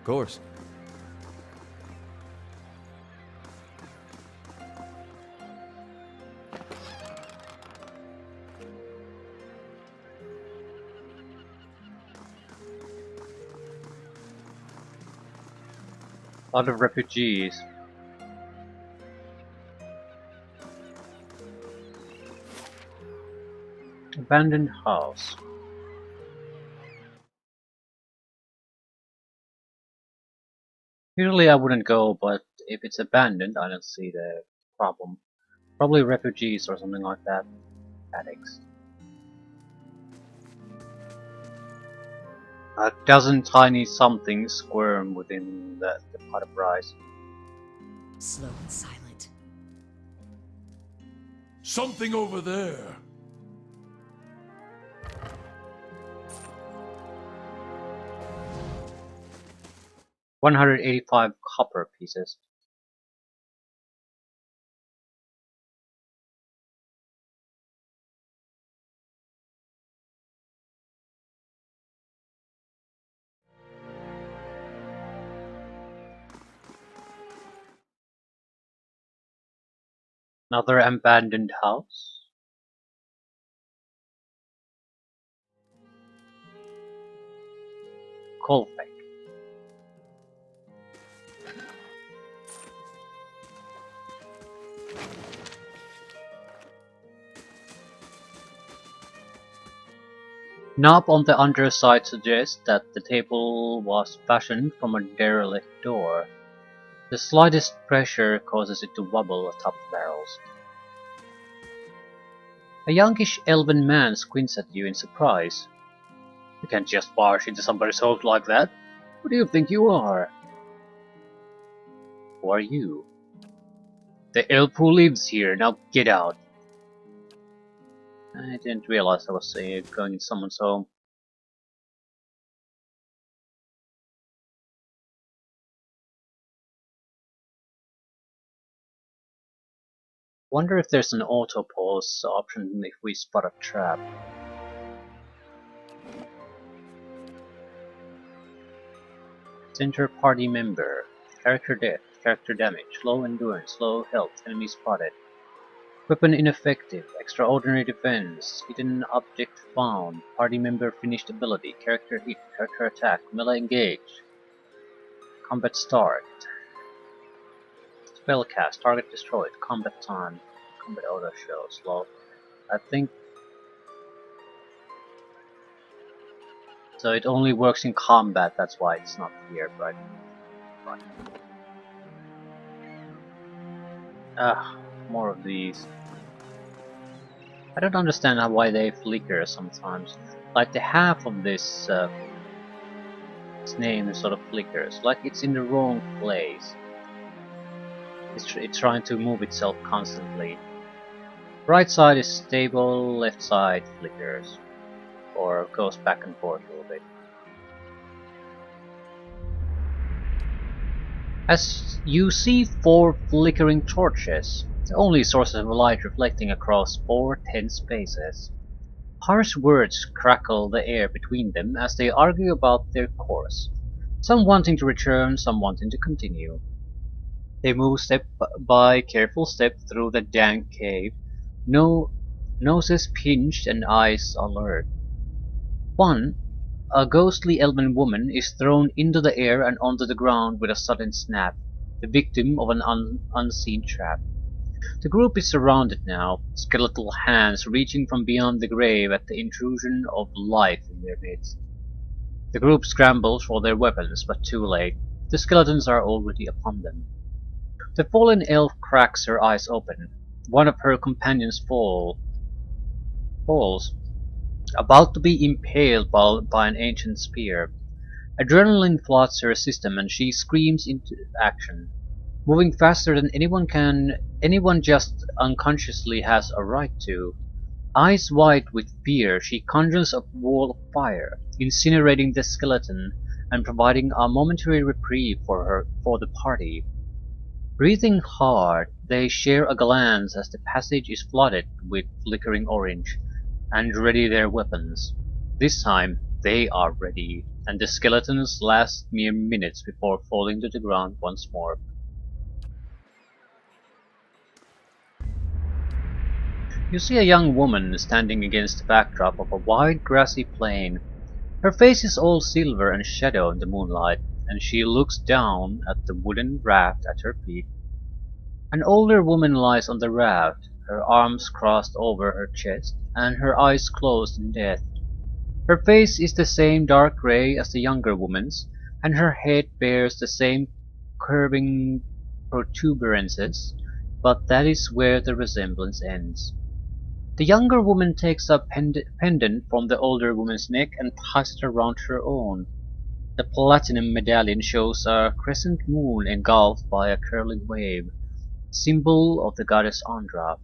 course. A lot of refugees. Abandoned house. Usually I wouldn't go, but if it's abandoned, I don't see the problem. Probably refugees or something like that. Addicts. A dozen tiny somethings squirm within the pot of rice. Slow and silent. Something over there. $185 copper pieces. Another abandoned house. Colfake. Knob on the underside suggests that the table was fashioned from a derelict door. The slightest pressure causes it to wobble atop the barrels. A youngish elven man squints at you in surprise. You can't just barge into somebody's house like that. Who do you think you are? Who are you? The elf who lives here, now get out. I didn't realize I was going in someone's home. Wonder if there's an auto pause option if we spot a trap. Center party member. Character death, character damage, low endurance, low health, enemy spotted. Weapon ineffective, extraordinary defense, hidden object found, party member finished ability, character hit, character attack, melee engage. Combat start. Spellcast, target destroyed, combat time, combat auto show, slow. I think so. It only works in combat, that's why it's not here, right? More of these. I don't understand why they flicker sometimes. Like the half of this its name sort of flickers, like it's in the wrong place. It's trying to move itself constantly. Right side is stable, left side flickers. Or goes back and forth a little bit. As you see 4 flickering torches, the only sources of light reflecting across 4 tense spaces. Harsh words crackle the air between them as they argue about their course, some wanting to return, some wanting to continue. They move step by careful step through the dank cave, noses pinched and eyes alert. One, a ghostly elven woman, is thrown into the air and onto the ground with a sudden snap, the victim of an unseen trap. The group is surrounded now, skeletal hands reaching from beyond the grave at the intrusion of life in their midst. The group scrambles for their weapons, but too late. The skeletons are already upon them. The fallen elf cracks her eyes open. One of her companions falls, about to be impaled by an ancient spear. Adrenaline floods her system and she screams into action. Moving faster than anyone just unconsciously has a right to. Eyes wide with fear, she conjures a wall of fire, incinerating the skeleton and providing a momentary reprieve for the party. Breathing hard, they share a glance as the passage is flooded with flickering orange, and ready their weapons. This time, They are ready, and the skeletons last mere minutes before falling to the ground once more. You see a young woman standing against the backdrop of a wide grassy plain. Her face is all silver and shadow in the moonlight, and she looks down at the wooden raft at her feet. An older woman lies on the raft, her arms crossed over her chest, and her eyes closed in death. Her face is the same dark gray as the younger woman's, and her head bears the same curving protuberances, but that is where the resemblance ends. The younger woman takes a pendant from the older woman's neck and ties it around her own. The platinum medallion shows a crescent moon engulfed by a curling wave, symbol of the goddess Andra.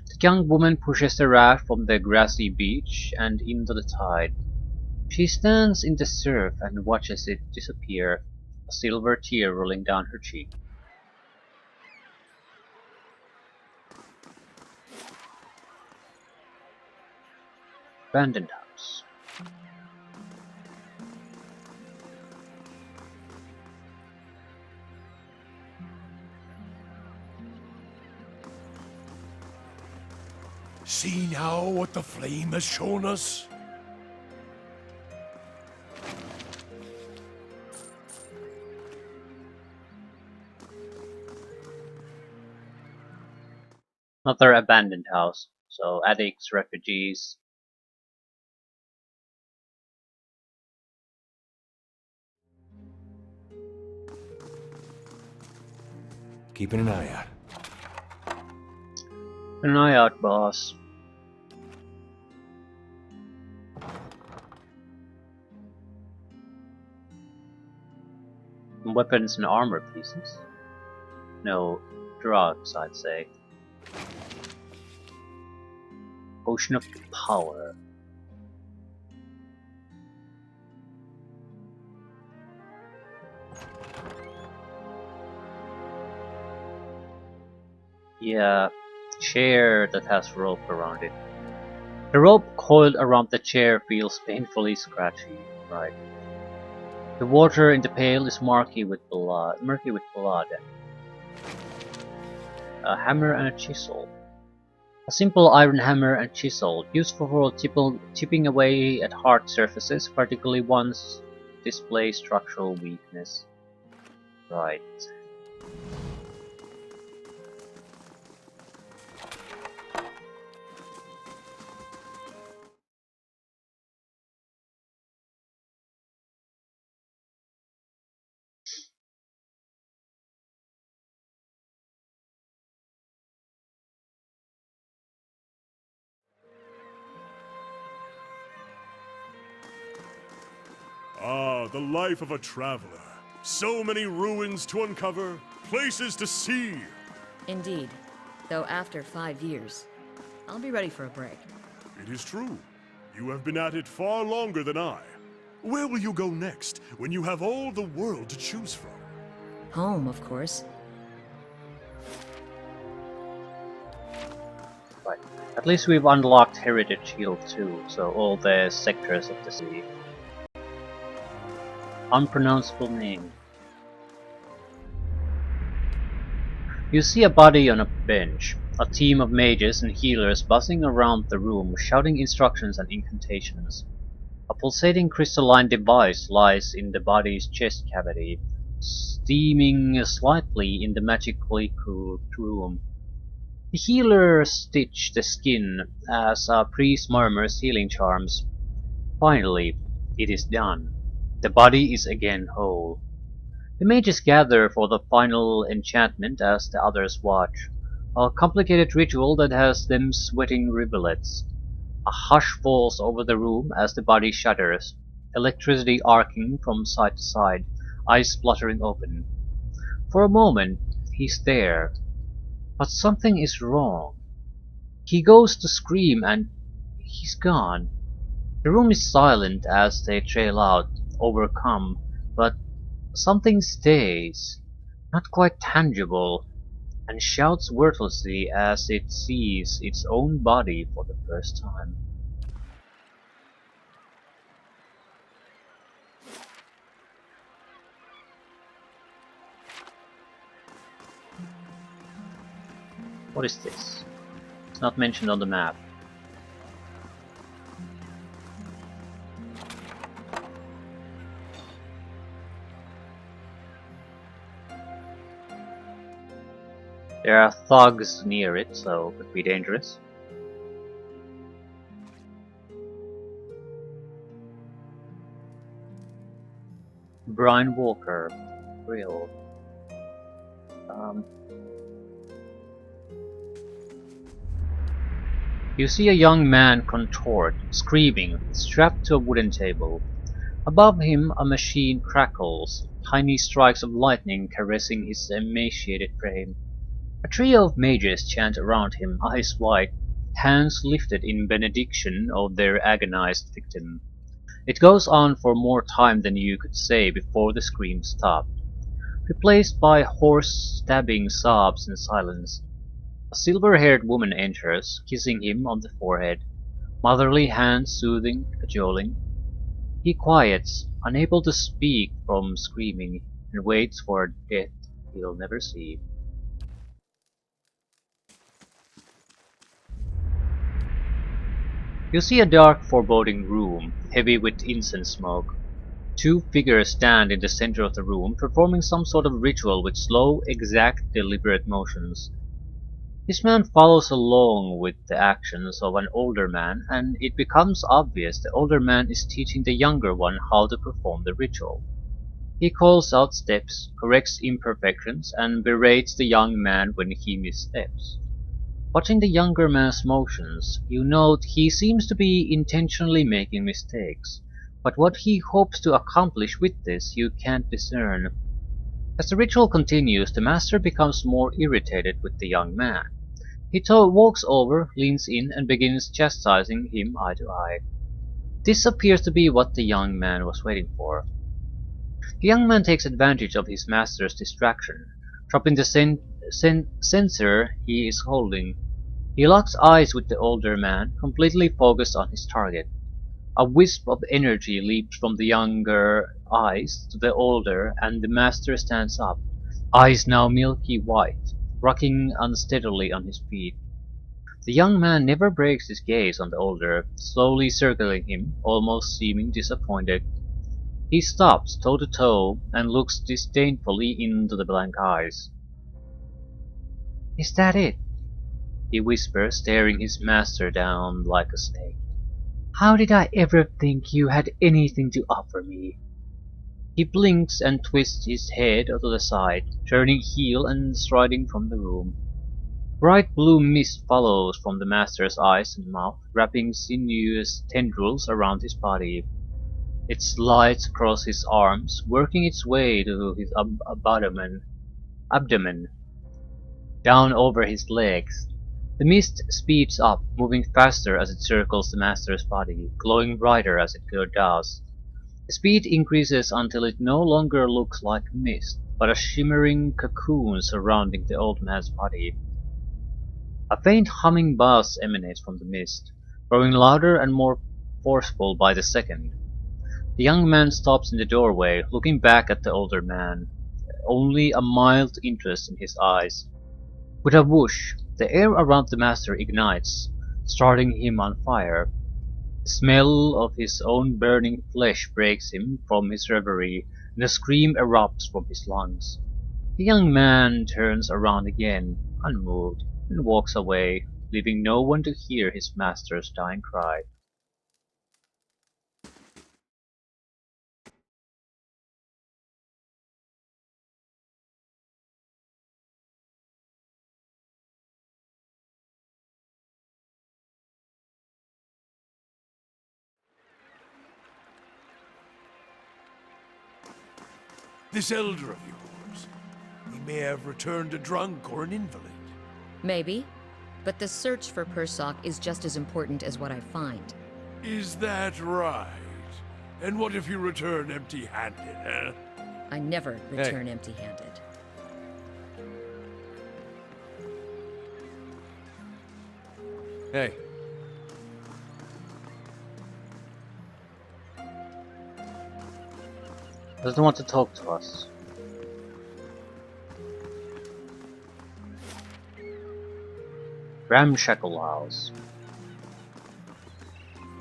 The young woman pushes the raft from the grassy beach and into the tide. She stands in the surf and watches it disappear, a silver tear rolling down her cheek. Abandoned house. See now what the flame has shown us? Another abandoned house. So addicts, refugees. Keeping an eye out. An eye out, boss. Weapons and armor pieces. No, drugs, I'd say. Potion of power. Yeah, chair that has rope around it. The rope coiled around the chair feels painfully scratchy, right? The water in the pail is murky with blood. A hammer and a chisel. A simple iron hammer and chisel, useful for chipping away at hard surfaces, particularly ones display structural weakness. Right. Ah, the life of a traveler. So many ruins to uncover, places to see. Indeed. Though after 5 years, I'll be ready for a break. It is true. You have been at it far longer than I. Where will you go next, when you have all the world to choose from? Home, of course. Right. At least we've unlocked Heritage Hill too, so all the sectors of the city. Unpronounceable name. You see a body on a bench, a team of mages and healers buzzing around the room, shouting instructions and incantations. A pulsating crystalline device lies in the body's chest cavity, steaming slightly in the magically cooled room. The healers stitch the skin as a priest murmurs healing charms. Finally, it is done. The body is again whole. The mages gather for the final enchantment as the others watch, a complicated ritual that has them sweating rivulets. A hush falls over the room as the body shudders, electricity arcing from side to side, eyes spluttering open. For a moment, he's there, but something is wrong. He goes to scream and he's gone. The room is silent as they trail out, overcome, but something stays, not quite tangible, and shouts wordlessly as it sees its own body for the first time. What is this? It's not mentioned on the map. There are thugs near it, so it could be dangerous. Brian Walker, Grill. You see a young man contort, screaming, strapped to a wooden table. Above him a machine crackles, tiny strikes of lightning caressing his emaciated frame. A trio of mages chant around him, eyes wide, hands lifted in benediction of their agonized victim. It goes on for more time than you could say before the screams stop, replaced by hoarse, stabbing sobs and silence. A silver-haired woman enters, kissing him on the forehead, motherly hands soothing, cajoling. He quiets, unable to speak from screaming, and waits for a death he'll never see. You see a dark, foreboding room, heavy with incense smoke. Two figures stand in the center of the room, performing some sort of ritual with slow, exact, deliberate motions. This man follows along with the actions of an older man, and it becomes obvious the older man is teaching the younger one how to perform the ritual. He calls out steps, corrects imperfections, and berates the young man when he missteps. Watching the younger man's motions, you note he seems to be intentionally making mistakes, but what he hopes to accomplish with this you can't discern. As the ritual continues, the master becomes more irritated with the young man. He walks over, leans in, and begins chastising him eye to eye. This appears to be what the young man was waiting for. The young man takes advantage of his master's distraction, dropping the censer he is holding. He locks eyes with the older man, completely focused on his target. A wisp of energy leaps from the younger eyes to the older, and the master stands up, eyes now milky white, rocking unsteadily on his feet. The young man never breaks his gaze on the older, slowly circling him, almost seeming disappointed. He stops toe to toe and looks disdainfully into the blank eyes. "Is that it?" he whispers, staring his master down like a snake. "How did I ever think you had anything to offer me?" He blinks and twists his head to the side, turning heel and striding from the room. Bright blue mist follows from the master's eyes and mouth, wrapping sinuous tendrils around his body. It slides across his arms, working its way to his abdomen, down over his legs. The mist speeds up, moving faster as it circles the master's body, glowing brighter as it does. The speed increases until it no longer looks like mist, but a shimmering cocoon surrounding the old man's body. A faint humming buzz emanates from the mist, growing louder and more forceful by the second. The young man stops in the doorway, looking back at the older man, only a mild interest in his eyes. With a whoosh, the air around the master ignites, starting him on fire. The smell of his own burning flesh breaks him from his reverie, and a scream erupts from his lungs. The young man turns around again, unmoved, and walks away, leaving no one to hear his master's dying cry. This elder of yours, he may have returned a drunk or an invalid. Maybe. But the search for Persock is just as important as what I find. Is that right? And what if you return empty-handed, huh? I never return empty-handed. Hey. Doesn't want to talk to us. Ramshackle House.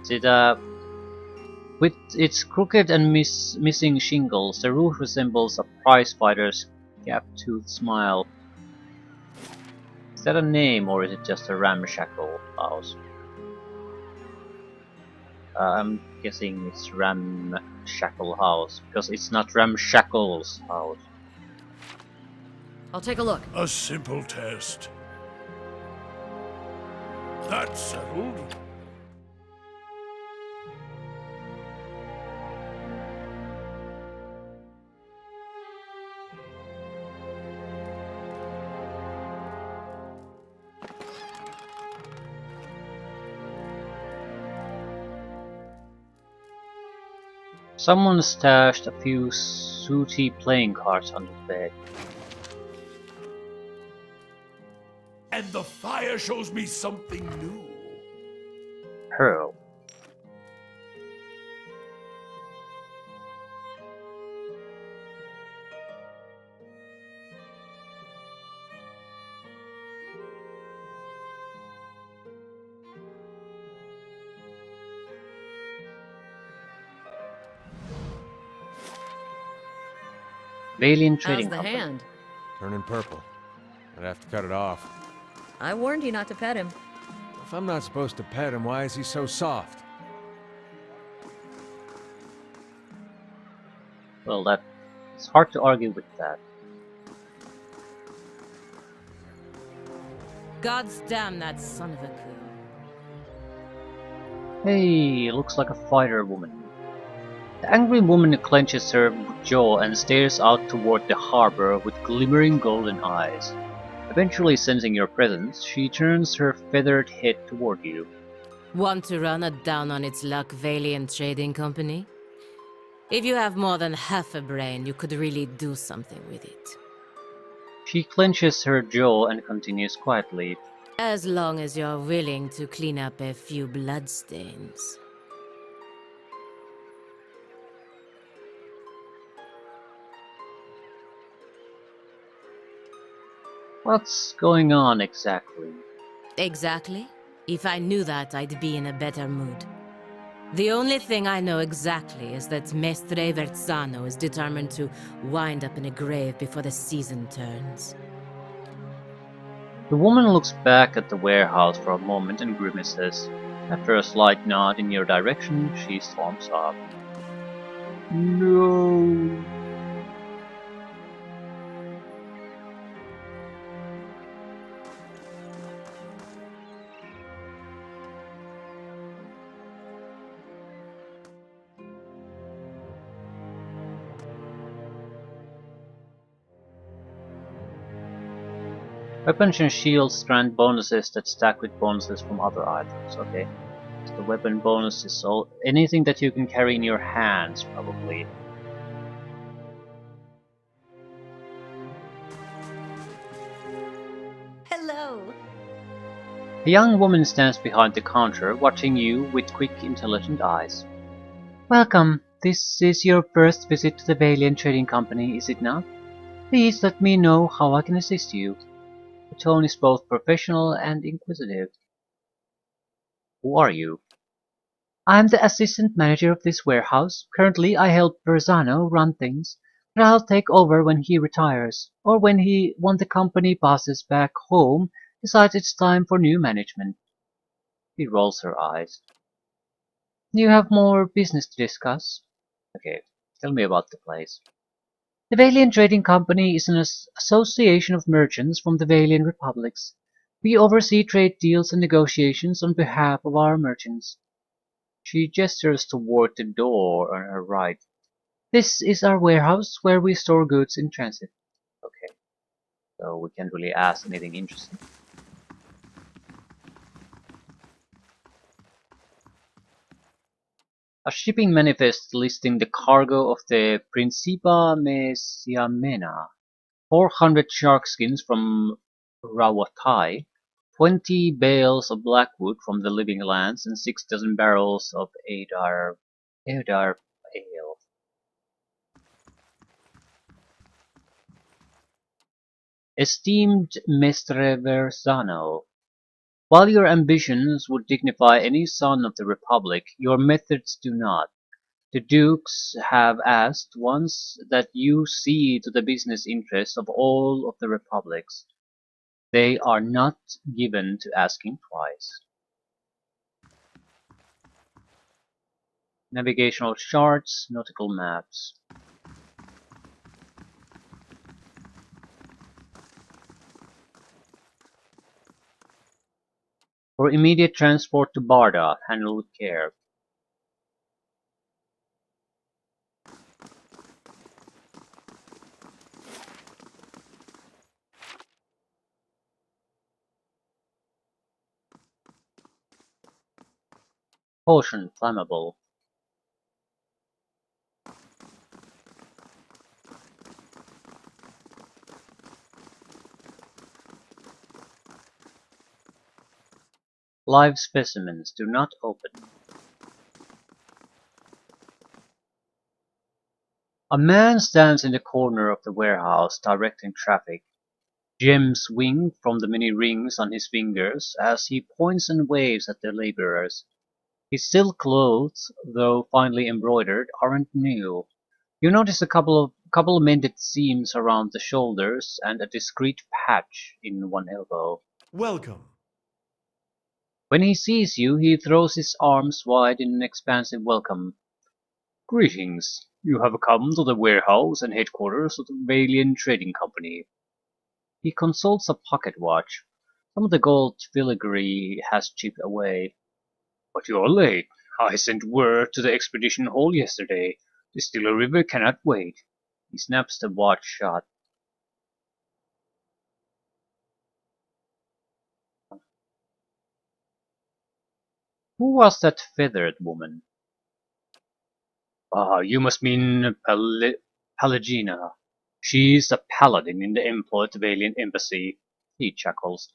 Is it with its crooked and missing shingles, the roof resembles a prizefighter's gap-toothed smile. Is that a name or is it just a ramshackle house? I'm guessing it's Ramshackle House because it's not Ramshackle's house. I'll take a look. A simple test. That's settled. Someone stashed a few sooty playing cards under the bed. And the fire shows me something new. Pearl. Valiant How's Trading the Company. hand? Turning purple. I'd have to cut it off. I warned you not to pet him. If I'm not supposed to pet him, why is he so soft? Well, it's hard to argue with that. God's damn that son of a coup. Hey, looks like a fighter woman. The angry woman clenches her jaw and stares out toward the harbor with glimmering golden eyes. Eventually sensing your presence, she turns her feathered head toward you. Want to run it down on its luck, Valiant Trading Company? If you have more than half a brain, you could really do something with it. She clenches her jaw and continues quietly. As long as you're willing to clean up a few bloodstains. What's going on exactly? Exactly. If I knew that, I'd be in a better mood. The only thing I know exactly is that Mestre Verzano is determined to wind up in a grave before the season turns. The woman looks back at the warehouse for a moment and grimaces. After a slight nod in your direction, she storms off. No. Weapons and shields grant bonuses that stack with bonuses from other items, okay. So the weapon bonus is anything that you can carry in your hands, probably. Hello. A young woman stands behind the counter, watching you with quick, intelligent eyes. Welcome. This is your first visit to the Valiant Trading Company, is it not? Please let me know how I can assist you. The tone is both professional and inquisitive. Who are you? I'm the assistant manager of this warehouse. Currently, I help Verzano run things, but I'll take over when he retires, or when the company bosses back home decides it's time for new management. She rolls her eyes. You have more business to discuss? Okay, tell me about the place. The Valiant Trading Company is an association of merchants from the Valiant Republics. We oversee trade deals and negotiations on behalf of our merchants. She gestures toward the door on her right. This is our warehouse where we store goods in transit. Okay, so we can't really ask anything interesting. A shipping manifest listing the cargo of the Principa Mesiamena, 400 shark skins from Rawatai, 20 bales of blackwood from the Living Lands, and 6 dozen barrels of Adar ale. Esteemed Mestre Verzano, While your ambitions would dignify any son of the Republic, your methods do not. The dukes have asked once that you see to the business interests of all of the republics. They are not given to asking twice. Navigational charts, nautical maps. For immediate transport to Barda, handle with care. Potion, flammable. Live specimens, do not open. A man stands in the corner of the warehouse directing traffic. Gems swing from the many rings on his fingers as he points and waves at the laborers. His silk clothes, though finely embroidered, aren't new. You notice a couple of mended seams around the shoulders and a discreet patch in one elbow. Welcome. When he sees you, he throws his arms wide in an expansive welcome. Greetings. You have come to the warehouse and headquarters of the Valian Trading Company. He consults a pocket watch. Some of the gold filigree has chipped away. But you're late. I sent word to the expedition hall yesterday. The Stiller River cannot wait. He snaps the watch shut. Who was that feathered woman? Ah, you must mean Pelagina. She's a paladin in the employ of the Valiant Embassy. He chuckles.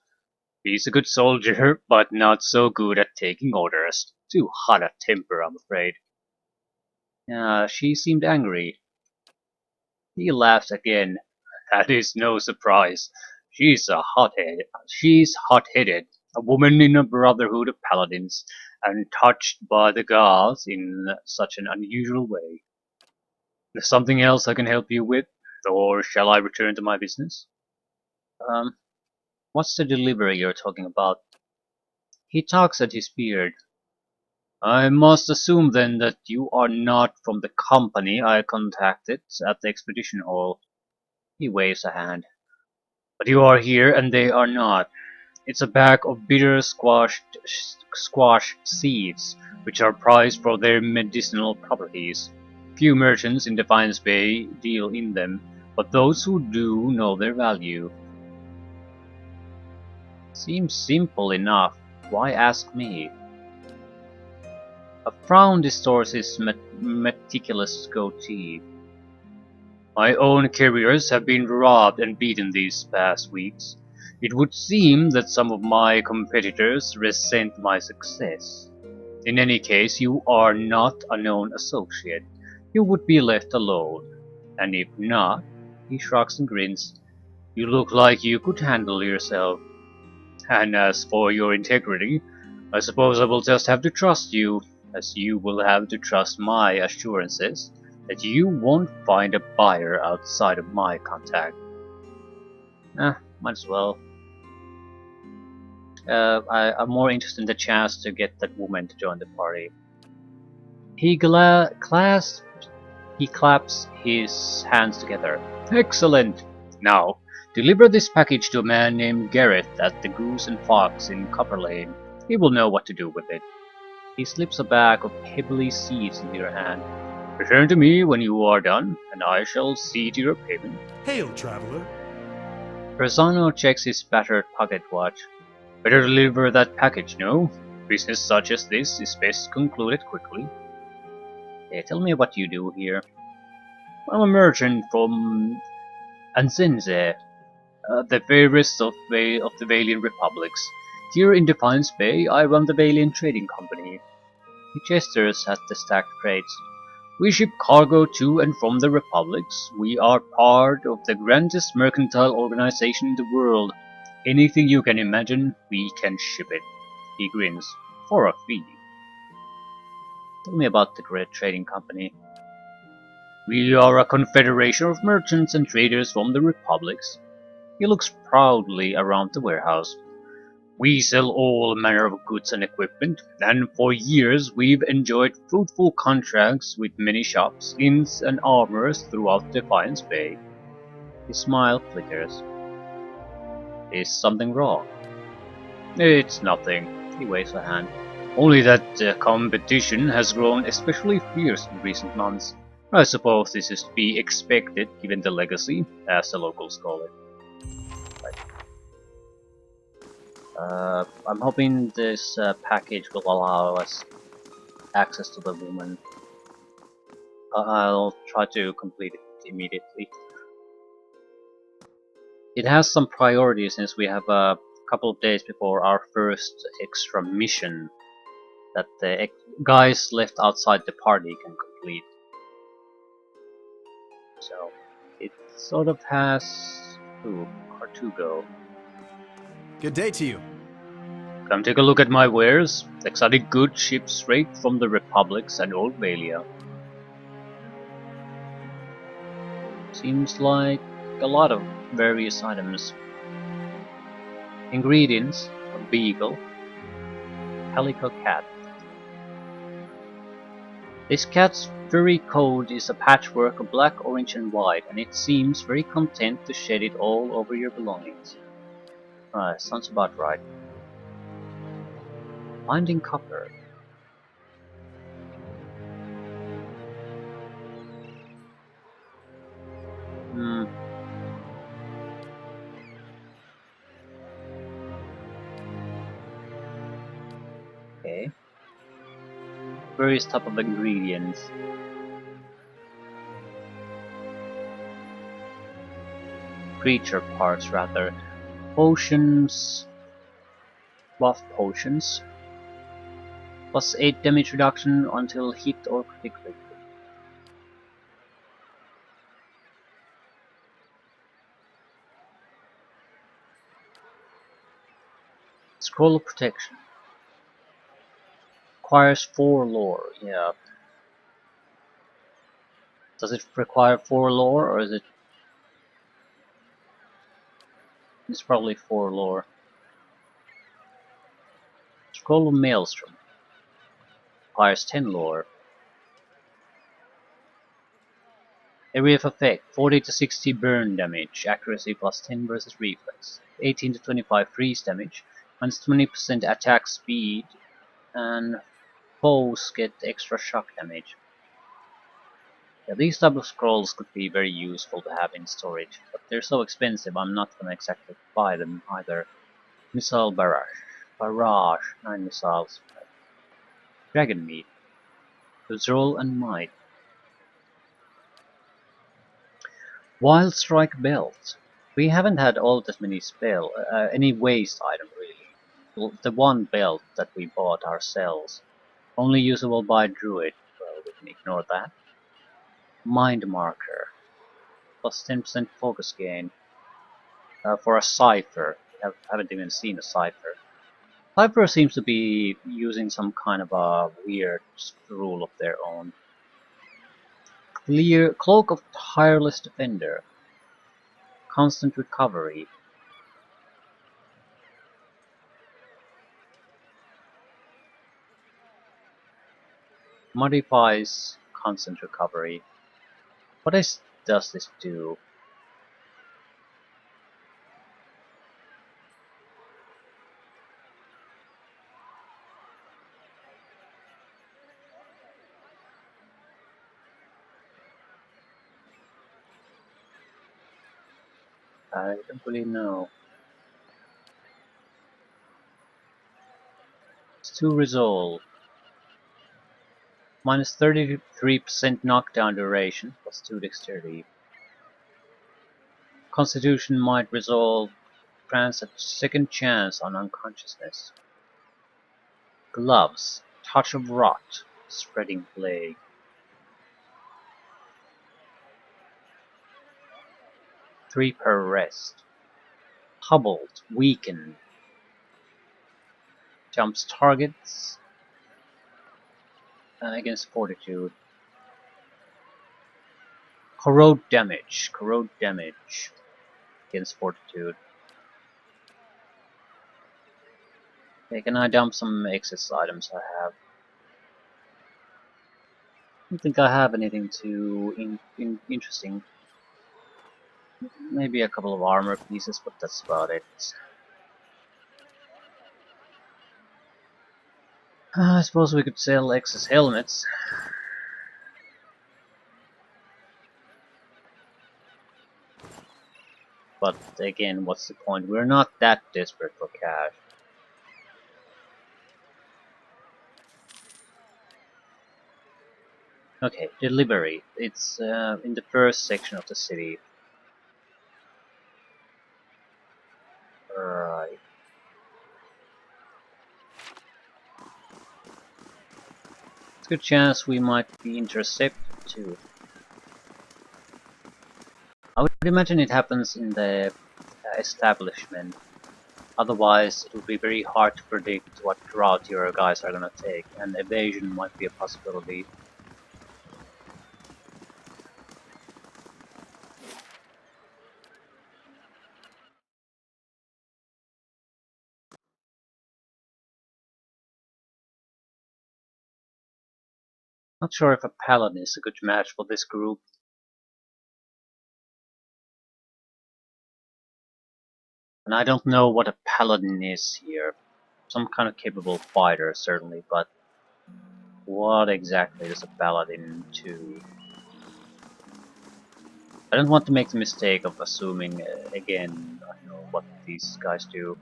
He's a good soldier, but not so good at taking orders. Too hot a temper, I'm afraid. She seemed angry. He laughs again. That is no surprise. She's hot-headed, a woman in a brotherhood of paladins, and touched by the gods in such an unusual way. There's something else I can help you with, or shall I return to my business? What's the delivery you're talking about? He tugs at his beard. I must assume then that you are not from the company I contacted at the expedition hall. He waves a hand. But you are here and they are not. It's a bag of bitter squash seeds, which are prized for their medicinal properties. Few merchants in Defiance Bay deal in them, but those who do know their value. Seems simple enough. Why ask me? A frown distorts his meticulous goatee. My own carriers have been robbed and beaten these past weeks. It would seem that some of my competitors resent my success. In any case, you are not a known associate. You would be left alone. And if not, he shrugs and grins, you look like you could handle yourself. And as for your integrity, I suppose I will just have to trust you, as you will have to trust my assurances that you won't find a buyer outside of my contact. Might as well. I'm more interested in the chance to get that woman to join the party. He claps his hands together. Excellent! Now, deliver this package to a man named Gareth at the Goose and Fox in Copper Lane. He will know what to do with it. He slips a bag of pebbly seeds into your hand. Return to me when you are done, and I shall see to your payment. Hail, traveler. Persano checks his battered pocket watch. Better deliver that package, no? Business such as this is best concluded quickly. Hey, tell me what you do here. I'm a merchant from Anzenze, the fairest of the Valian republics. Here in Defiance Bay, I run the Valian Trading Company. He gestures at the stacked crates. We ship cargo to and from the republics. We are part of the grandest mercantile organization in the world. Anything you can imagine, we can ship it. He grins. For a fee. Tell me about the Great Trading Company. We are a confederation of merchants and traders from the republics. He looks proudly around the warehouse. We sell all manner of goods and equipment, and for years we've enjoyed fruitful contracts with many shops, inns, and armorers throughout Defiance Bay. His smile flickers. Is something wrong? It's nothing. He waves a hand. Only that the competition has grown especially fierce in recent months. I suppose this is to be expected given the legacy, as the locals call it. I'm hoping this package will allow us access to the woman. I'll try to complete it immediately. It has some priority since we have a couple of days before our first extra mission that the guys left outside the party can complete. So it sort of has... Ooh, Cartugo. Good day to you. Come take a look at my wares. Exotic goods shipped straight from the Republics and Old Valia. Seems like a lot of various items. Ingredients: a beagle, calico cat. This cat's furry coat is a patchwork of black, orange and white, and it seems very content to shed it all over your belongings. Sounds about right. Finding copper. Okay. Various type of ingredients. Creature parts rather. Potions. Buff potions. Plus 8 damage reduction until hit or critically. Scroll of protection. Requires 4 lore, yeah. Does it require 4 lore or is it... It's probably 4 lore. Scroll of Maelstrom. Requires 10 lore. Area of effect, 40 to 60 burn damage, accuracy plus 10 versus reflex, 18 to 25 freeze damage, minus 20% attack speed, and foes get extra shock damage. Yeah, these type of scrolls could be very useful to have in storage, but they're so expensive I'm not gonna exactly buy them either. Missile barrage, 9 missiles. Dragon meat, Control and might. Wild Strike Belt. We haven't had all that many any waste item really. The one belt that we bought ourselves. Only usable by Druid. Well, we can ignore that. Mind Marker. Plus 10% focus gain. For a Cipher. Haven't even seen a Cipher. Cipher seems to be using some kind of a weird rule of their own. Cloak of Tireless Defender. Constant recovery. Modifies constant recovery. What does this do? I don't really know. It's 2 resolve. Minus 33% knockdown duration, plus 2 dexterity. Constitution might resolve, grants a second chance on unconsciousness. Gloves, touch of rot, spreading plague. Three per rest. Hobbled, weakened. Jumps targets against fortitude. Corrode damage against fortitude. Okay, can I dump some excess items I have? I don't think I have anything too interesting. Maybe a couple of armor pieces, but that's about it. I suppose we could sell excess helmets. But again, what's the point? We're not that desperate for cash. Okay, delivery. It's in the first section of the city. Right. It's a good chance we might be intercepted too. I would imagine it happens in the establishment. Otherwise, it would be very hard to predict what route your guys are gonna take, and evasion might be a possibility. Not sure if a paladin is a good match for this group. And I don't know what a paladin is here. Some kind of capable fighter, certainly, but what exactly does a paladin do? I don't want to make the mistake of assuming, again, I know what these guys do.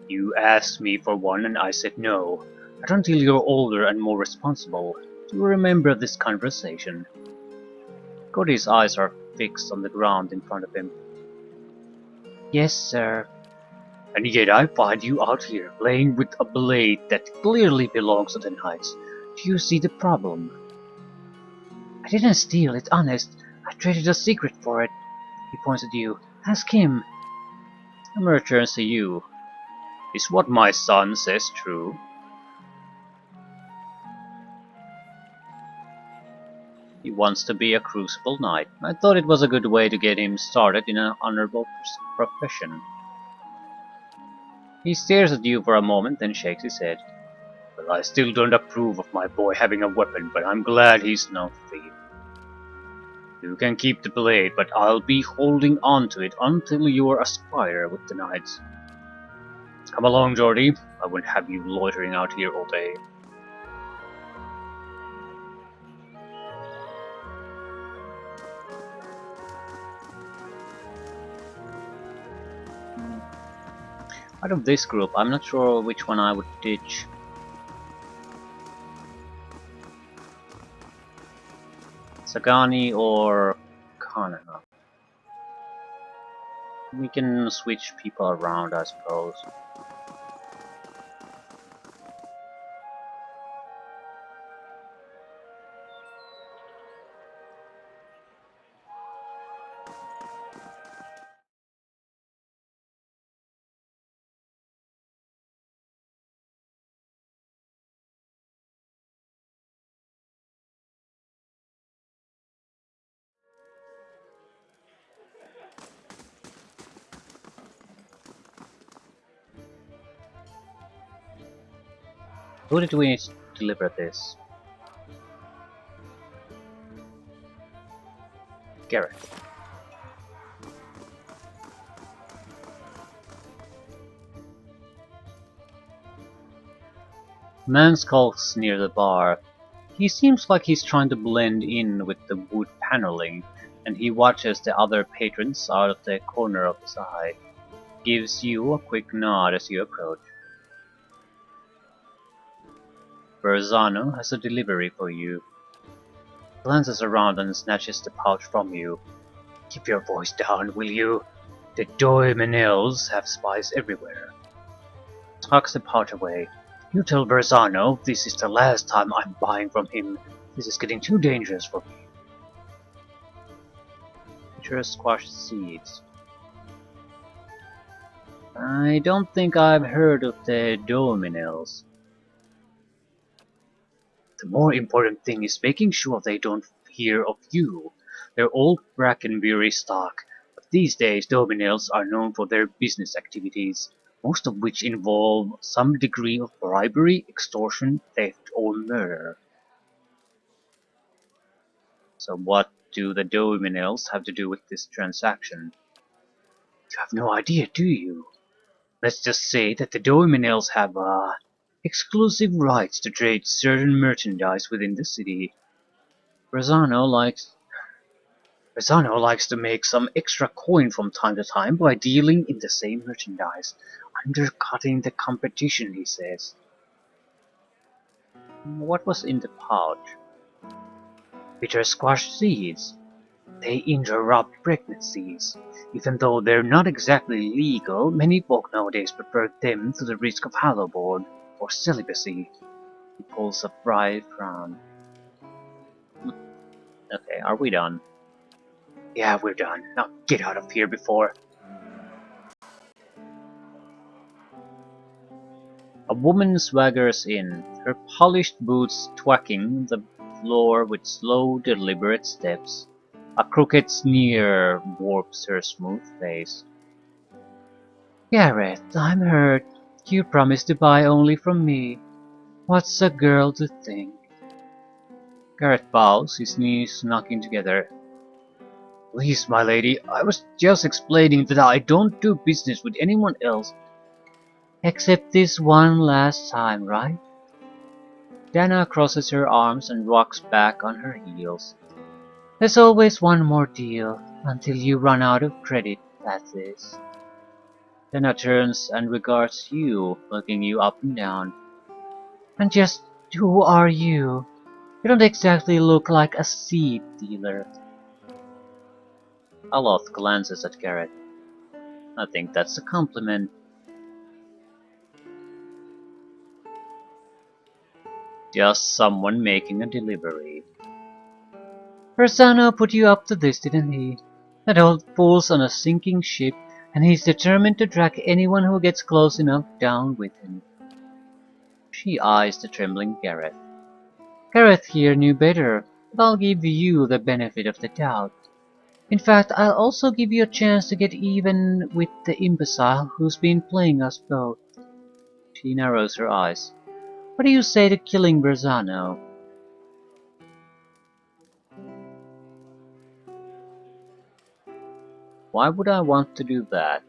You asked me for one and I said no. Not until you're older and more responsible. Do you remember this conversation? Cody's eyes are fixed on the ground in front of him. Yes, sir. And yet I find you out here playing with a blade that clearly belongs to the knights. Do you see the problem? I didn't steal it, honest. I traded a secret for it. He points at you. Ask him. Hammer turns to you. Is what my son says true? He wants to be a crucible knight. I thought it was a good way to get him started in an honorable profession. He stares at you for a moment, then shakes his head. Well, I still don't approve of my boy having a weapon, but I'm glad he's no thief. You can keep the blade, but I'll be holding on to it until you're a squire with the knights. Come along, Geordie. I won't have you loitering out here all day. Out of this group, I'm not sure which one I would ditch. Sagani or Kana. We can switch people around, I suppose. Who did we deliver this? Garrett. Man skulks near the bar. He seems like he's trying to blend in with the wood paneling, and he watches the other patrons out of the corner of his eye. Gives you a quick nod as you approach. Berzano has a delivery for you. Glances around and snatches the pouch from you. Keep your voice down, will you? The Doimenels have spies everywhere. Tucks the pouch away. You tell Berzano this is the last time I'm buying from him. This is getting too dangerous for me. Creature squashed seeds. I don't think I've heard of the Dominils. The more important thing is making sure they don't hear of you. They're old Brackenbury stock, but these days Dominils are known for their business activities, most of which involve some degree of bribery, extortion, theft, or murder. So what do the Dominils have to do with this transaction? You have no idea, do you? Let's just say that the Dominils have exclusive rights to trade certain merchandise within the city. Rosano likes to make some extra coin from time to time by dealing in the same merchandise, undercutting the competition, he says. What was in the pouch? Bitter squash seeds. They interrupt pregnancies. Even though they're not exactly legal, many folk nowadays prefer them to the risk of hellbourne or celibacy. He pulls a bright frown. Okay, are we done? Yeah, we're done. Now get out of here before... A woman swaggers in, her polished boots thwacking the floor with slow, deliberate steps. A crooked sneer warps her smooth face. Gareth, I'm hurt. You promised to buy only from me. What's a girl to think? Gareth bows, his knees knocking together. Please, my lady, I was just explaining that I don't do business with anyone else. Except this one last time, right? Dana crosses her arms and rocks back on her heels. There's always one more deal, until you run out of credit, that is. Dana turns and regards you, looking you up and down. And just who are you? You don't exactly look like a seed dealer. Aloth glances at Gareth. I think that's a compliment. Just someone making a delivery. Persano put you up to this, didn't he? That old fool's on a sinking ship, and he's determined to drag anyone who gets close enough down with him. She eyes the trembling Gareth. Gareth here knew better, but I'll give you the benefit of the doubt. In fact, I'll also give you a chance to get even with the imbecile who's been playing us both. She narrows her eyes. What do you say to killing Berzano? Why would I want to do that?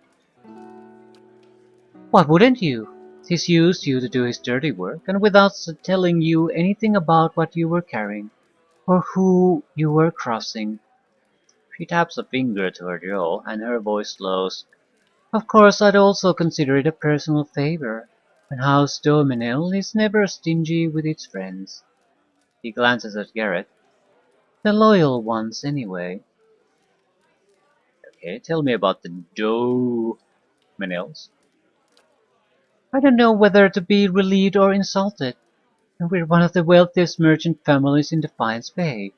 Why wouldn't you? He's used you to do his dirty work, and without telling you anything about what you were carrying, or who you were crossing. She taps a finger to her jaw, and her voice slows. Of course, I'd also consider it a personal favor, and House Dominil is never stingy with its friends. He glances at Gareth. The loyal ones, anyway. Okay, tell me about the Dominils. I don't know whether to be relieved or insulted. We're one of the wealthiest merchant families in Defiance Bay.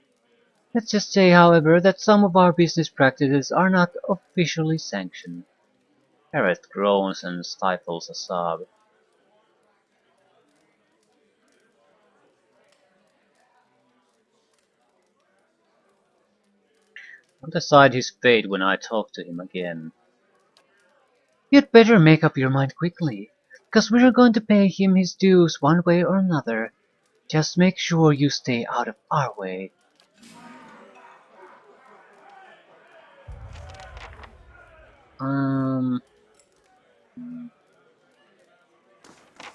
Let's just say, however, that some of our business practices are not officially sanctioned. Gareth groans and stifles a sob. I'll decide his fate when I talk to him again. You'd better make up your mind quickly, because we're going to pay him his dues one way or another. Just make sure you stay out of our way.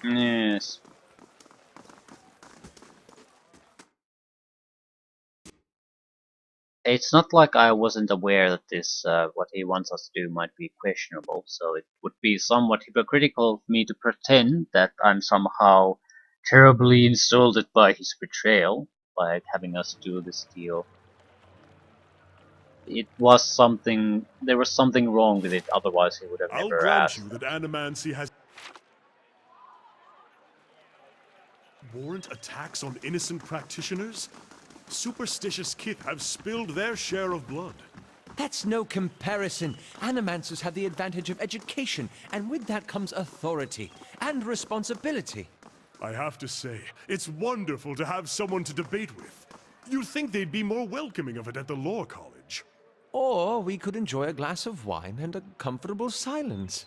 Yes. It's not like I wasn't aware that this, what he wants us to do might be questionable, so it would be somewhat hypocritical of me to pretend that I'm somehow terribly insulted by his betrayal, by having us do this deal. It was something, there was something wrong with it, otherwise he would have I'll never grant asked. you that Animancy has warrant attacks on innocent practitioners. Superstitious Kith have spilled their share of blood. That's no comparison. Animancers have the advantage of education, and with that comes authority and responsibility. I have to say, it's wonderful to have someone to debate with. You'd think they'd be more welcoming of it at the Law College. Or we could enjoy a glass of wine and a comfortable silence.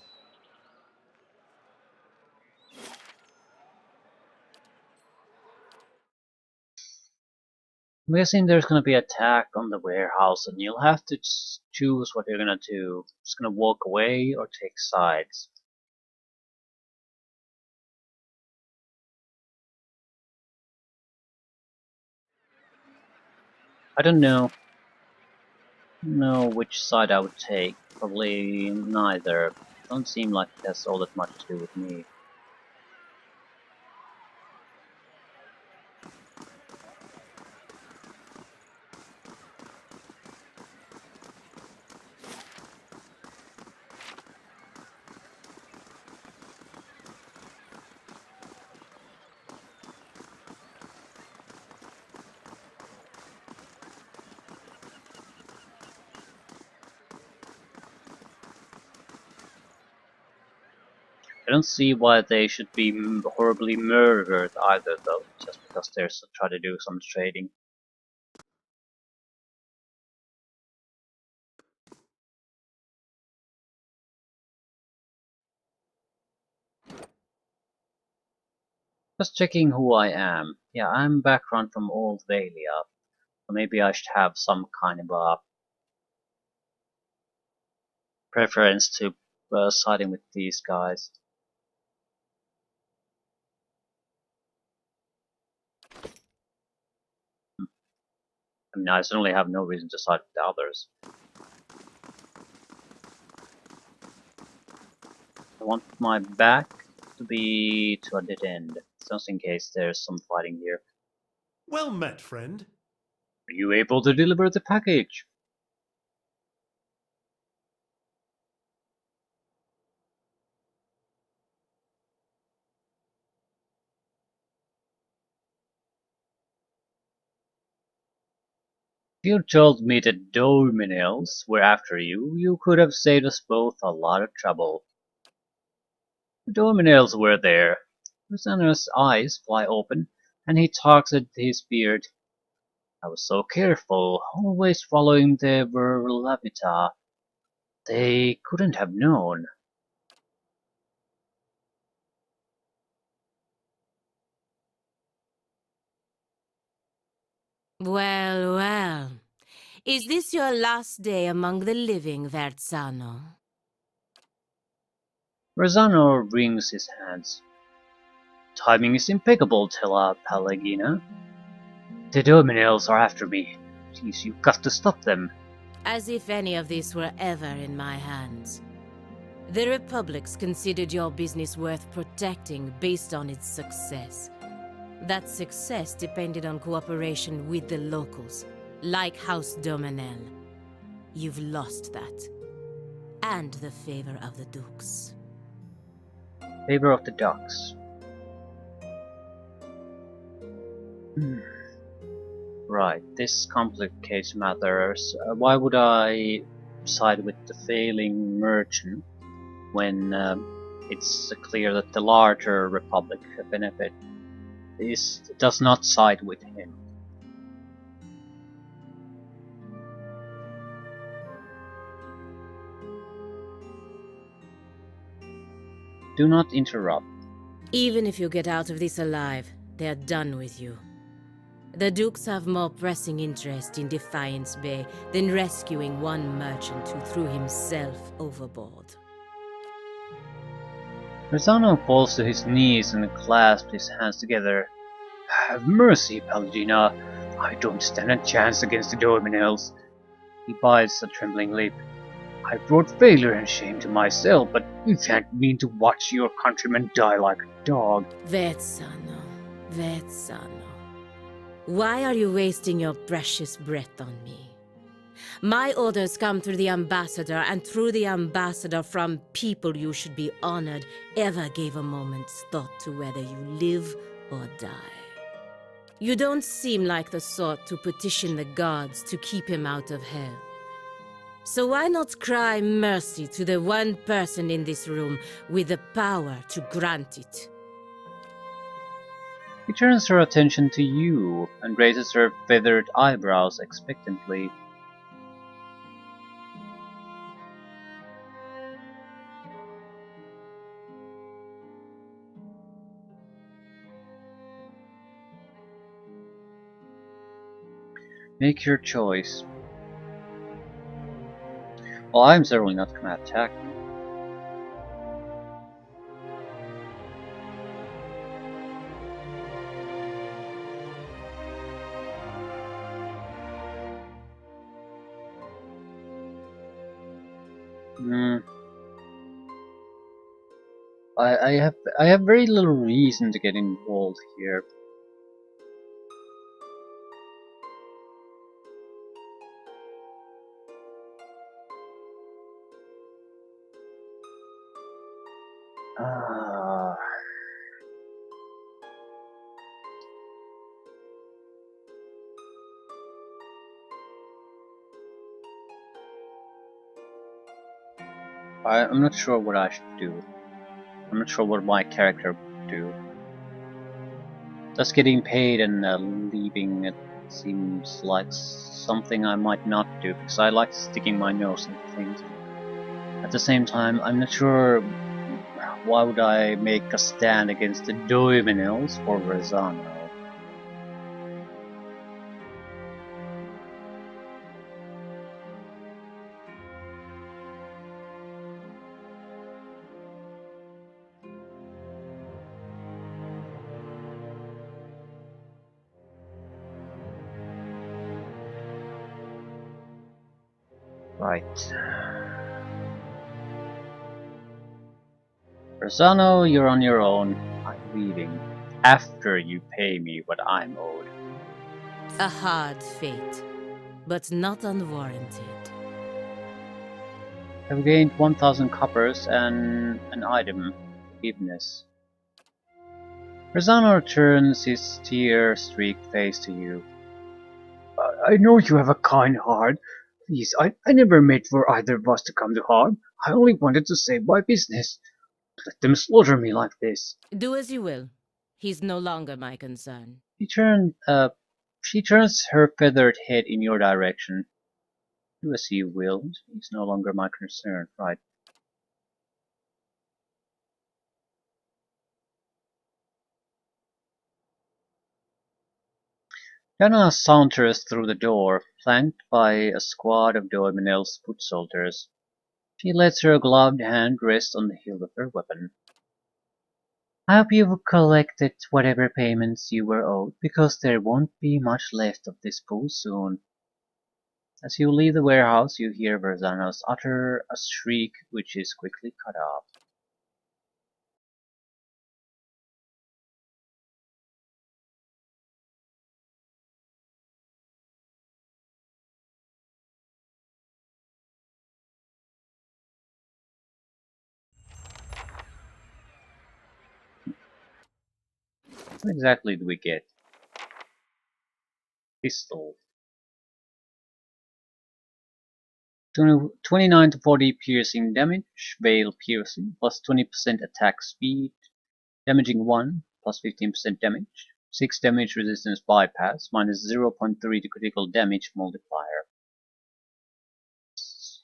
I'm guessing there's gonna be attack on the warehouse, and you'll have to choose what you're gonna do. Just gonna walk away or take sides. I don't know which side I would take. Probably neither. Don't seem like it has all that much to do with me. I don't see why they should be horribly murdered either, though, just because they're trying to do some trading. Just checking who I am. Yeah, I'm background from Old Valia. So maybe I should have some kind of a preference to siding with these guys. I mean, I certainly have no reason to side with the others. I want my back to be to a dead end, just in case there's some fighting here. Well met, friend. Are you able to deliver the package? If you told me the Dominils were after you, you could have saved us both a lot of trouble. The Dominils were there. Rosanna's eyes fly open, and he tugs at his beard. I was so careful, always following the Verlavita. They couldn't have known. Well, well. Is this your last day among the living, Vertzano? Rosano wrings his hands. Timing is impeccable, Tella Palagina. The Dominils are after me. Please, you've got to stop them. As if any of this were ever in my hands. The Republics considered your business worth protecting based on its success. That success depended on cooperation with the locals, like House Dominel. You've lost that. And the favor of the Dukes. Favor of the Ducks. Right, this complicates matters. Why would I side with the failing merchant when it's clear that the larger Republic benefit does not side with him? Do not interrupt. Even if you get out of this alive, they're done with you. The Dukes have more pressing interest in Defiance Bay than rescuing one merchant who threw himself overboard. Rosano falls to his knees and clasps his hands together. Have mercy, Palladina. I don't stand a chance against the Dominils. He bites a trembling lip. I brought failure and shame to myself, but you can't mean to watch your countrymen die like a dog. Vertzano, Vertzano. Why are you wasting your precious breath on me? My orders come through the ambassador, and through the ambassador from people you should be honored ever gave a moment's thought to whether you live or die. You don't seem like the sort to petition the gods to keep him out of hell. So why not cry mercy to the one person in this room with the power to grant it? She turns her attention to you and raises her feathered eyebrows expectantly. Make your choice. Well, I'm certainly not gonna attack. Hmm. I have very little reason to get involved here. Ah. I'm not sure what I should do. I'm not sure what my character would do. Just getting paid and leaving it seems like something I might not do, because I like sticking my nose in things. At the same time, I'm not sure why would I make a stand against the Dominils for Verzano. Right. Verzano, you're on your own. I'm leaving. After you pay me what I'm owed. A hard fate, but not unwarranted. I've gained 1000 coppers and an item. Forgiveness. Verzano turns his tear-streaked face to you. I know you have a kind heart. Please, I never meant for either of us to come to harm. I only wanted to save my business. Let them slaughter me like this. Do as you will. He's no longer my concern. She turns her feathered head in your direction. Do as you will. He's no longer my concern, right? Yana saunters through the door, flanked by a squad of Dominel's foot soldiers. She lets her gloved hand rest on the hilt of her weapon. I hope you've collected whatever payments you were owed, because there won't be much left of this pool soon. As you leave the warehouse, you hear Verzanos utter a shriek which is quickly cut off. What exactly do we get? Pistol. 29 to 40 piercing damage, veil piercing, plus 20% attack speed, damaging 1, plus 15% damage, 6 damage resistance bypass, minus 0.3 to critical damage multiplier.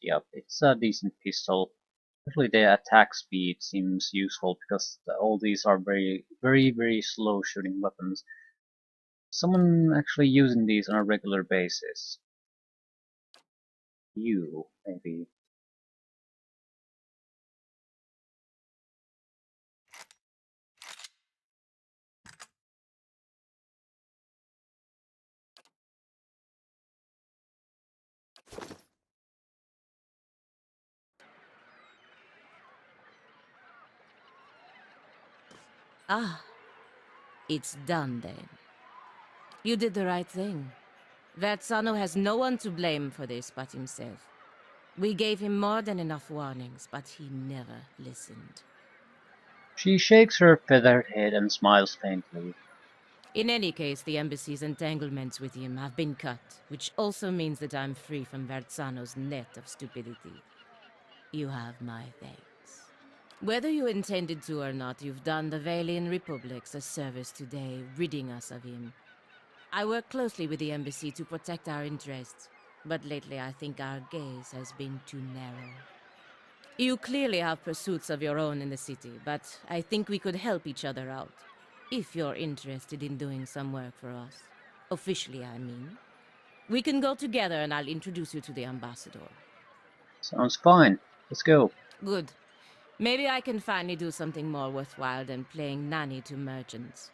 Yep, it's a decent pistol. Especially the attack speed seems useful because all these are very slow shooting weapons. Someone actually using these on a regular basis. You, maybe. Ah, it's done then. You did the right thing. Verzano has no one to blame for this but himself. We gave him more than enough warnings, but he never listened. She shakes her feathered head and smiles faintly. In any case, the embassy's entanglements with him have been cut, which also means that I'm free from Vertzano's net of stupidity. You have my thanks. Whether you intended to or not, you've done the Valian Republics a service today, ridding us of him. I work closely with the embassy to protect our interests, but lately I think our gaze has been too narrow. You clearly have pursuits of your own in the city, but I think we could help each other out. If you're interested in doing some work for us. Officially, I mean. We can go together and I'll introduce you to the ambassador. Sounds fine. Let's go. Good. Maybe I can finally do something more worthwhile than playing nanny to merchants.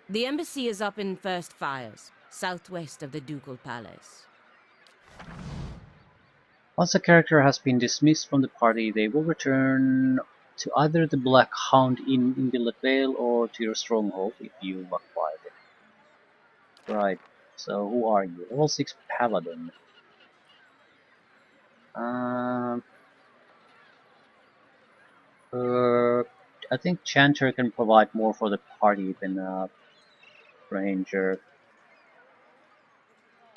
The embassy is up in First Fires, southwest of the Ducal Palace. Once a character has been dismissed from the party, they will return to either the Black Hound Inn in Billet Vale or to your stronghold if you acquired it. Right, so who are you? Level 6 Paladin. I think Chanter can provide more for the party than Ranger.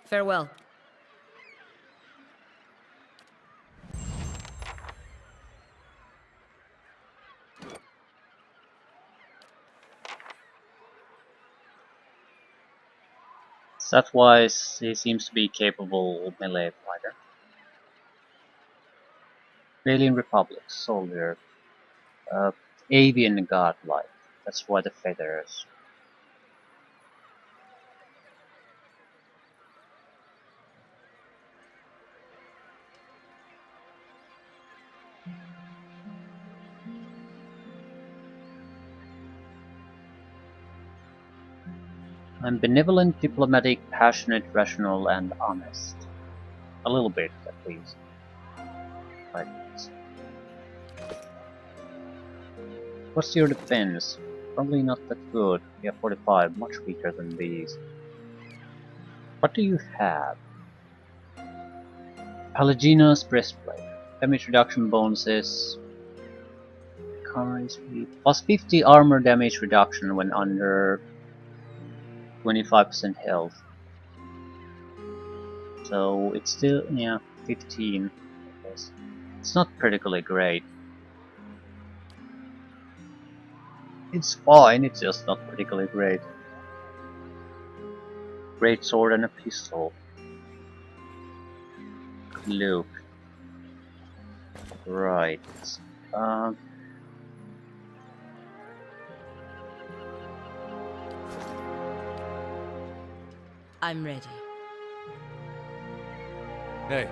Farewell. Stat-wise, he seems to be capable melee fighter. Valiant Republic, Soldier. Avian Godlike. That's why the feathers. I'm benevolent, diplomatic, passionate, rational, and honest. A little bit, at least. Right. What's your defense? Probably not that good. You have 45, much weaker than these. What do you have? Palagino's Breastplate. Damage reduction bonuses. Current speed. Plus 50 armor damage reduction when under 25% health. So it's still, yeah, 15. I guess. It's not particularly great. It's fine, it's just not particularly great. Great sword and a pistol. Luke. Right. I'm ready. Hey,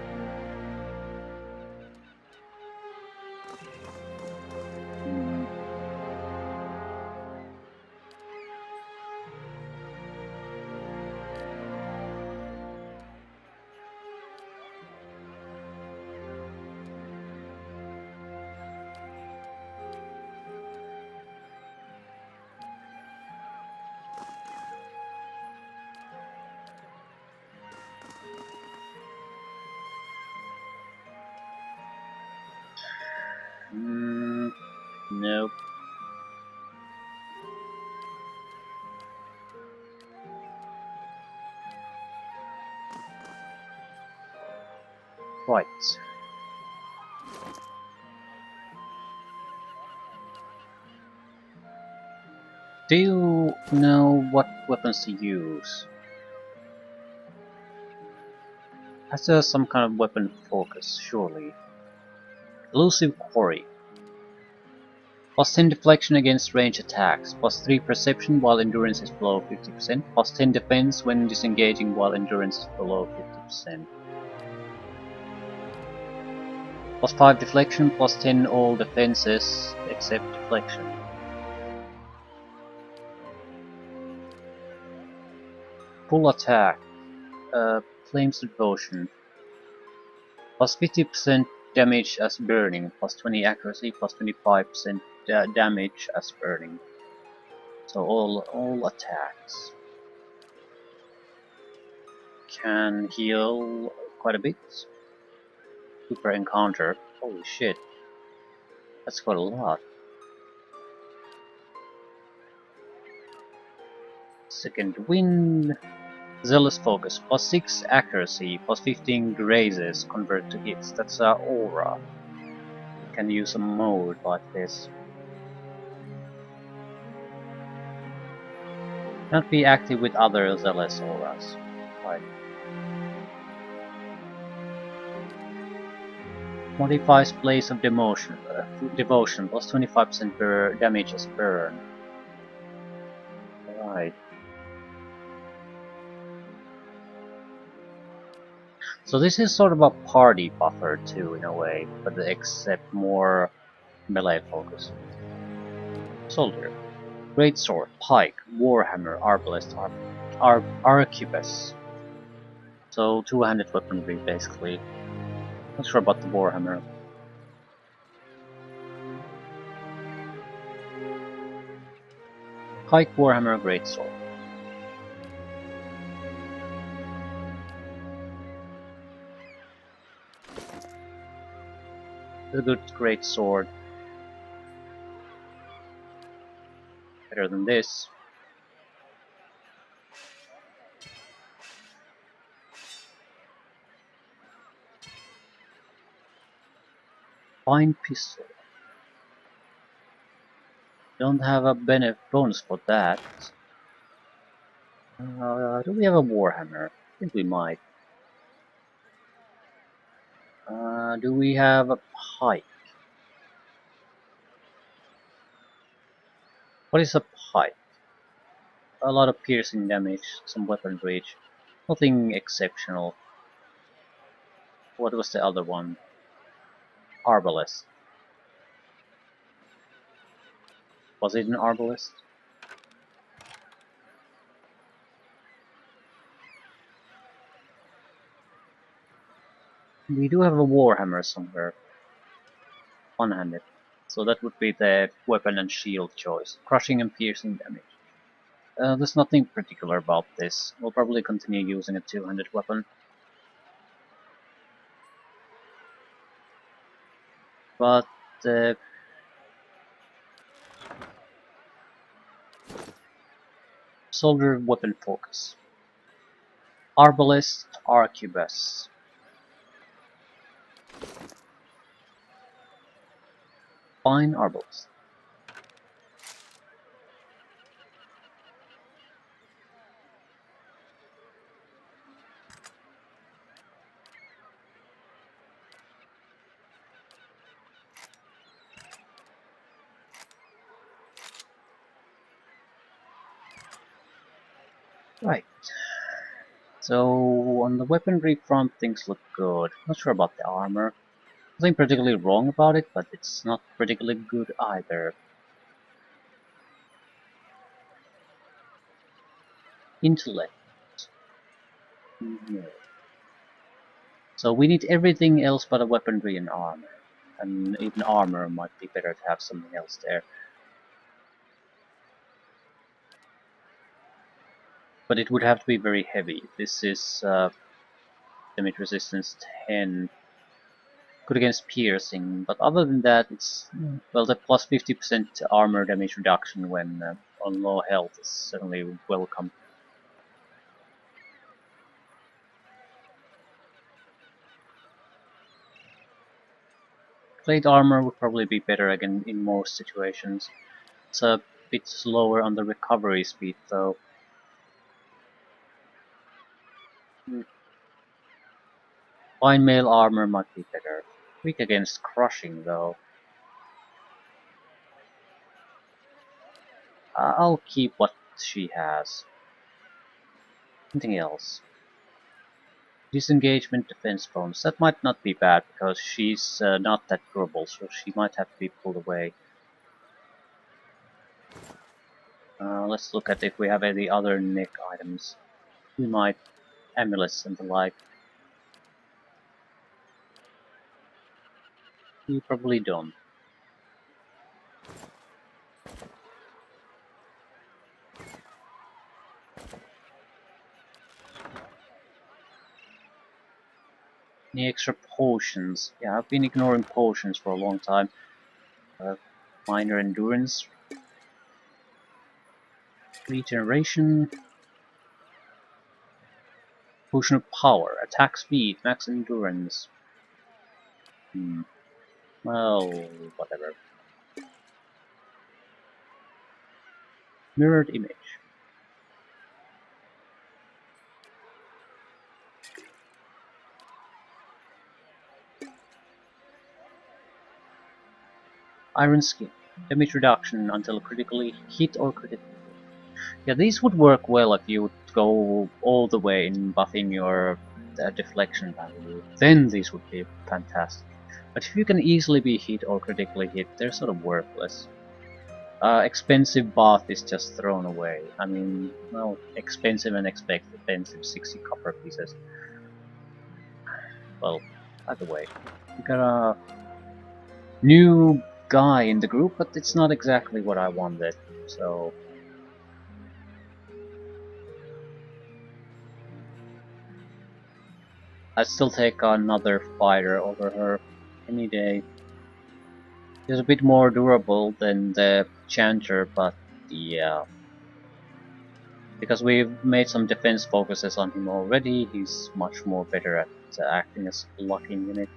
hmm. Nope. Right. Do you know what weapons to use? Has there some kind of weapon focus, surely? Elusive Quarry. Plus 10 deflection against range attacks, plus 3 perception while endurance is below 50%, plus 10 defense when disengaging while endurance is below 50%. Plus 5 deflection, plus 10 all defenses except deflection. Full attack. Flames Devotion. Plus 50% damage as burning, plus 20 accuracy, plus 25% damage as burning. So all attacks. Can heal quite a bit. Super Encounter. Holy shit. That's quite a lot. Second wind. Zealous focus. Plus 6 accuracy. Plus 15 grazes convert to hits. That's aura. Can use a mode like this. Not be active with other zealous auras. Right. Modifies place of devotion. Devotion plus 25% per damage as burn. Right. So this is sort of a party buffer too, in a way, but except more melee focus. Soldier. Great sword, pike, warhammer, arbalest, arquebus. So two-handed weaponry basically. Not sure about the warhammer. Pike, warhammer, great sword. A good great sword. Better than this. Fine pistol. Don't have a bonus for that. Do we have a warhammer? I think we might. Do we have a pike? What is a pike? A lot of piercing damage, some weapon reach. Nothing exceptional. What was the other one? Arbalest. Was it an arbalest? We do have a warhammer somewhere. One-handed. So that would be the weapon and shield choice. Crushing and piercing damage. There's nothing particular about this. We'll probably continue using a two-handed weapon. But soldier weapon focus. Arbalest, arquebus. Fine arbalest. Right. So on the weaponry front things look good. Not sure about the armor. Nothing particularly wrong about it, but it's not particularly good either. Intellect. No. So we need everything else but a weaponry and armor. And even armor might be better to have something else there. But it would have to be very heavy. This is damage resistance 10. Good against piercing, but other than that, it's well, the plus 50% armor damage reduction when on low health is certainly welcome. Plate armor would probably be better again in most situations. It's a bit slower on the recovery speed though. Fine mail armor might be better. Weak against crushing though. I'll keep what she has. Anything else? Disengagement defense bonus. That might not be bad because she's not that durable, so she might have to be pulled away. Let's look at if we have any other neck items. We might. Amulets and the like. We probably don't. Any extra potions? Yeah, I've been ignoring potions for a long time. Minor endurance. Regeneration. Potion of power, attack speed, max endurance. Well, whatever. Mirrored image. Iron skin. Damage reduction until critically hit or critically hit. Yeah, these would work well if you would go all the way in buffing your deflection value. Then these would be fantastic. But if you can easily be hit or critically hit, they're sort of worthless. Expensive bath is just thrown away. I mean, well, expensive and expensive 60 copper pieces. Well, either way. We got a new guy in the group, but it's not exactly what I wanted, so... I'd still take another fighter over her any day. He's a bit more durable than the Chanter, but yeah. Because we've made some defense focuses on him already, he's much more better at acting as a blocking unit.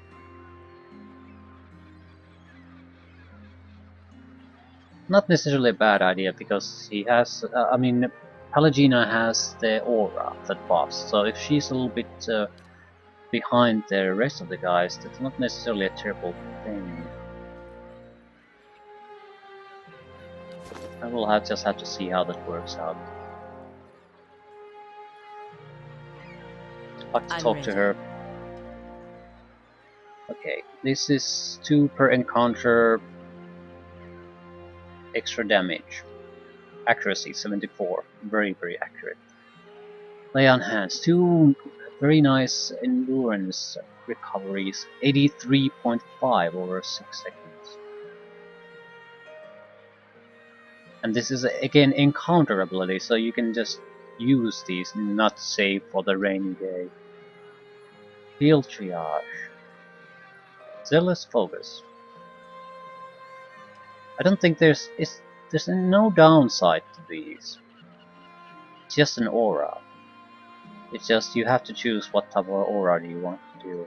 Not necessarily a bad idea, because he has, I mean, Pallegina has the aura that buffs, so if she's a little bit behind the rest of the guys, that's not necessarily a terrible thing. I will just have to see how that works out. I'll have to talk to her. Okay, this is 2 per encounter. Extra damage. Accuracy 74. Very accurate. Lay on hands. 2 very nice endurance recoveries. 83.5 over 6 seconds. And this is again encounter ability, so you can just use these, not save for the rainy day. Field triage. Zealous focus. I don't think there's no downside to these. It's just an aura. It's just you have to choose what type of aura do you want to do.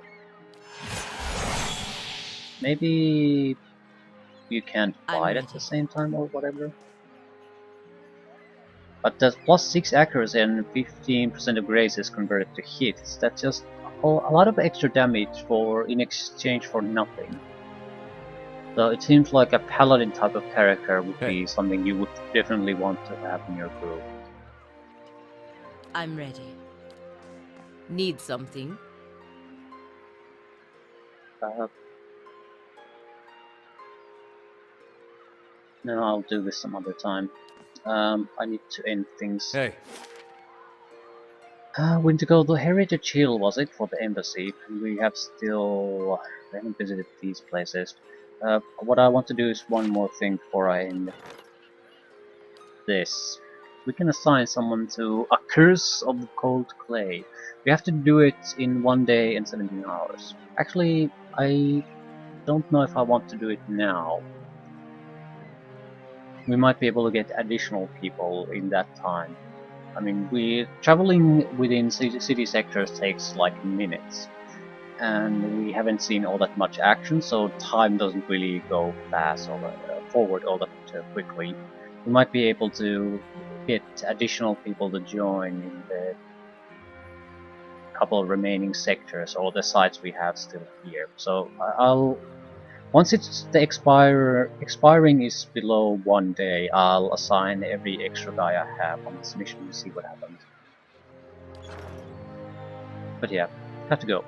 Maybe you can't fight at the same time or whatever. But the +6 accuracy and 15% of grace is converted to hits. That's just a lot of extra damage in exchange for nothing. So it seems like a paladin type of character would be something you would definitely want to have in your group. I'm ready. Need something? No, I'll do this some other time. I need to end things. Hey. When to go to Heritage Hill, was it, for the embassy? We haven't visited these places. What I want to do is one more thing before I end this. We can assign someone to a Curse of the Cold Clay. We have to do it in 1 day and 17 hours. Actually, I don't know if I want to do it now. We might be able to get additional people in that time. I mean, traveling within city sectors takes like minutes, and we haven't seen all that much action, so time doesn't really go fast or forward all that quickly. We might be able to get additional people to join in the couple of remaining sectors or the sites we have still here. So once the expiring is below 1 day, I'll assign every extra guy I have on this mission and see what happens. But yeah, have to go.